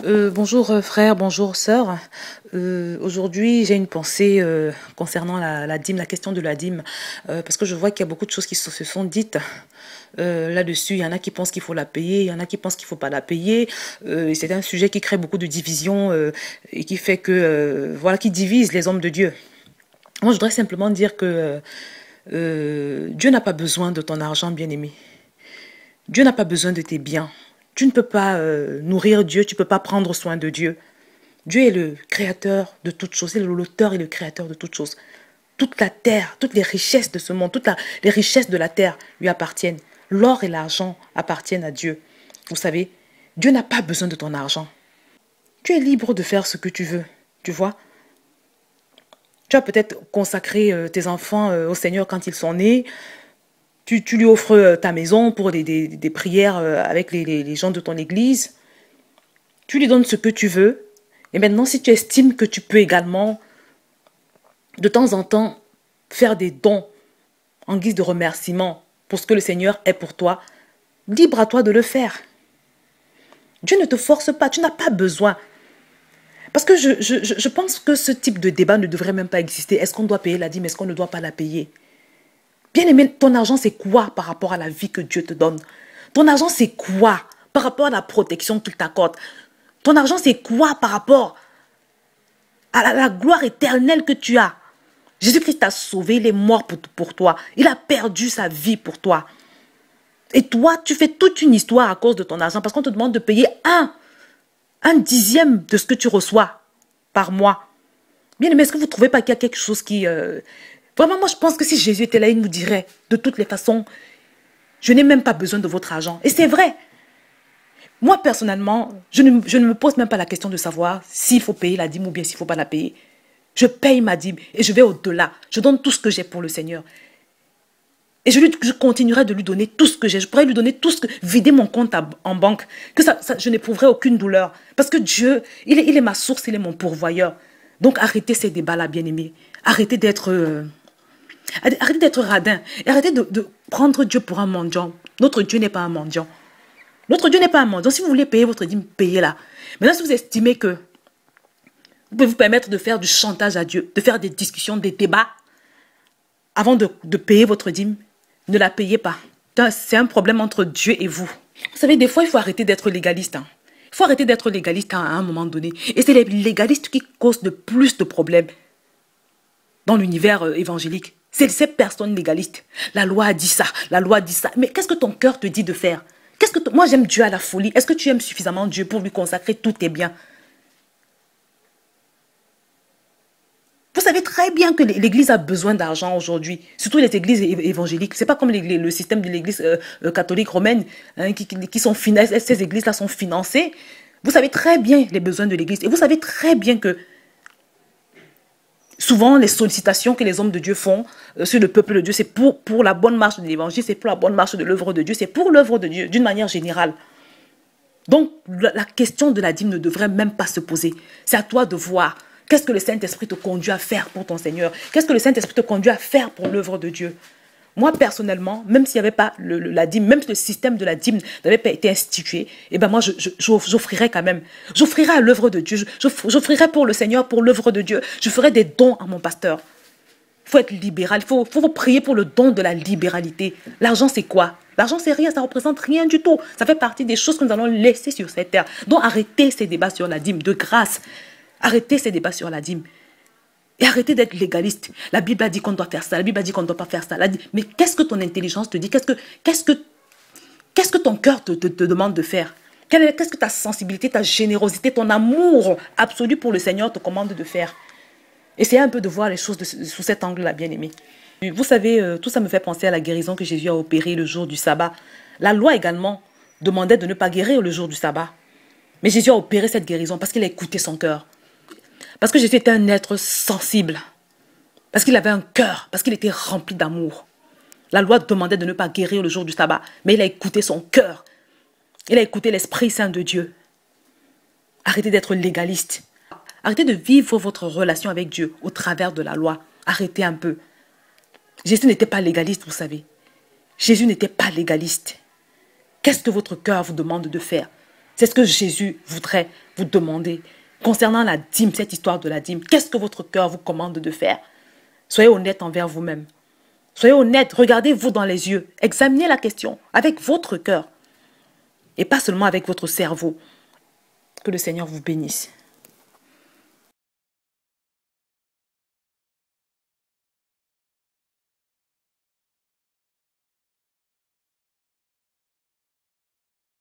Bonjour frère, bonjour sœur. Aujourd'hui, j'ai une pensée concernant la dîme, la question de la dîme, parce que je vois qu'il y a beaucoup de choses qui se sont dites là-dessus. Il y en a qui pensent qu'il faut la payer, il y en a qui pensent qu'il ne faut pas la payer. Et c'est un sujet qui crée beaucoup de divisions et qui fait que, voilà, qui divise les hommes de Dieu. Moi, je voudrais simplement dire que Dieu n'a pas besoin de ton argent, bien-aimé. Dieu n'a pas besoin de tes biens. Tu ne peux pas nourrir Dieu, tu ne peux pas prendre soin de Dieu. Dieu est le créateur de toutes choses, il est l'auteur et le créateur de toutes choses. Toute la terre, toutes les richesses de ce monde, les richesses de la terre lui appartiennent. L'or et l'argent appartiennent à Dieu. Vous savez, Dieu n'a pas besoin de ton argent. Tu es libre de faire ce que tu veux, tu vois. Tu as peut-être consacré tes enfants au Seigneur quand ils sont nés. Tu lui offres ta maison pour des prières avec les gens de ton église. Tu lui donnes ce que tu veux. Et maintenant, si tu estimes que tu peux également, de temps en temps, faire des dons en guise de remerciement pour ce que le Seigneur est pour toi, libre à toi de le faire. Dieu ne te force pas, tu n'as pas besoin. Parce que je pense que ce type de débat ne devrait même pas exister. Est-ce qu'on doit payer la dîme? Est-ce qu'on ne doit pas la payer? Bien-aimé, ton argent, c'est quoi par rapport à la vie que Dieu te donne? Ton argent, c'est quoi par rapport à la protection qu'il t'accorde? Ton argent, c'est quoi par rapport à la gloire éternelle que tu as? Jésus-Christ t'a sauvé, il est mort pour toi. Il a perdu sa vie pour toi. Et toi, tu fais toute une histoire à cause de ton argent parce qu'on te demande de payer un dixième de ce que tu reçois par mois. Bien-aimé, est-ce que vous ne trouvez pas qu'il y a quelque chose qui... Vraiment, moi, je pense que si Jésus était là, il nous dirait, de toutes les façons, je n'ai même pas besoin de votre argent. Et c'est vrai. Moi, personnellement, je ne me pose même pas la question de savoir s'il faut payer la dîme ou bien s'il ne faut pas la payer. Je paye ma dîme et je vais au-delà. Je donne tout ce que j'ai pour le Seigneur. Et je continuerai de lui donner tout ce que j'ai. Je pourrais lui donner tout ce que... Vider mon compte en banque. Je n'éprouverai aucune douleur. Parce que Dieu, il est ma source, il est mon pourvoyeur. Donc arrêtez ces débats-là, bien-aimés. Arrêtez d'être radin. Et arrêtez de prendre Dieu pour un mendiant. Notre Dieu n'est pas un mendiant. Notre Dieu n'est pas un mendiant. Si vous voulez payer votre dîme, payez-la. Maintenant, si vous estimez que vous pouvez vous permettre de faire du chantage à Dieu, de faire des discussions, des débats, avant de payer votre dîme, ne la payez pas. C'est un problème entre Dieu et vous. Vous savez, des fois, il faut arrêter d'être légaliste. Il faut arrêter d'être légaliste à un moment donné. Et c'est les légalistes qui causent le plus de problèmes dans l'univers évangélique. C'est ces personnes légalistes. La loi a dit ça, la loi dit ça. Mais qu'est-ce que ton cœur te dit de faire? Moi, j'aime Dieu à la folie. Est-ce que tu aimes suffisamment Dieu pour lui consacrer tous tes biens? Vous savez très bien que l'Église a besoin d'argent aujourd'hui, surtout les églises évangéliques. C'est pas comme le système de l'Église catholique romaine qui sont financées. Ces églises-là sont financées. Vous savez très bien les besoins de l'Église. Et vous savez très bien que souvent, les sollicitations que les hommes de Dieu font sur le peuple de Dieu, c'est pour la bonne marche de l'Évangile, c'est pour la bonne marche de l'œuvre de Dieu, c'est pour l'œuvre de Dieu, d'une manière générale. Donc, la question de la dîme ne devrait même pas se poser. C'est à toi de voir. Qu'est-ce que le Saint-Esprit te conduit à faire pour ton Seigneur? Qu'est-ce que le Saint-Esprit te conduit à faire pour l'œuvre de Dieu? Moi, personnellement, même s'il n'y avait pas la dîme, même si le système de la dîme n'avait pas été institué, eh ben moi, j'offrirais quand même. J'offrirais à l'œuvre de Dieu. J'offrirais pour le Seigneur, pour l'œuvre de Dieu. Je ferais des dons à mon pasteur. Il faut être libéral. Il faut prier pour le don de la libéralité. L'argent, c'est quoi? L'argent, c'est rien. Ça ne représente rien du tout. Ça fait partie des choses que nous allons laisser sur cette terre. Donc, arrêtez ces débats sur la dîme, de grâce. Arrêtez ces débats sur la dîme. Et arrêtez d'être légaliste. La Bible a dit qu'on doit faire ça. La Bible a dit qu'on ne doit pas faire ça. Mais qu'est-ce que ton intelligence te dit? Qu'est-ce que ton cœur te demande de faire? Qu'est-ce que ta sensibilité, ta générosité, ton amour absolu pour le Seigneur te commande de faire? Essayez un peu de voir les choses sous cet angle-là, bien-aimé. Vous savez, tout ça me fait penser à la guérison que Jésus a opérée le jour du sabbat. La loi également demandait de ne pas guérir le jour du sabbat. Mais Jésus a opéré cette guérison parce qu'il a écouté son cœur. Parce que Jésus était un être sensible. Parce qu'il avait un cœur. Parce qu'il était rempli d'amour. La loi demandait de ne pas guérir le jour du sabbat. Mais il a écouté son cœur. Il a écouté l'Esprit Saint de Dieu. Arrêtez d'être légaliste. Arrêtez de vivre votre relation avec Dieu au travers de la loi. Arrêtez un peu. Jésus n'était pas légaliste, vous savez. Jésus n'était pas légaliste. Qu'est-ce que votre cœur vous demande de faire? C'est ce que Jésus voudrait vous demander. Concernant la dîme, cette histoire de la dîme, qu'est-ce que votre cœur vous commande de faire? Soyez honnête envers vous-même. Soyez honnête, regardez-vous dans les yeux. Examinez la question avec votre cœur et pas seulement avec votre cerveau. Que le Seigneur vous bénisse.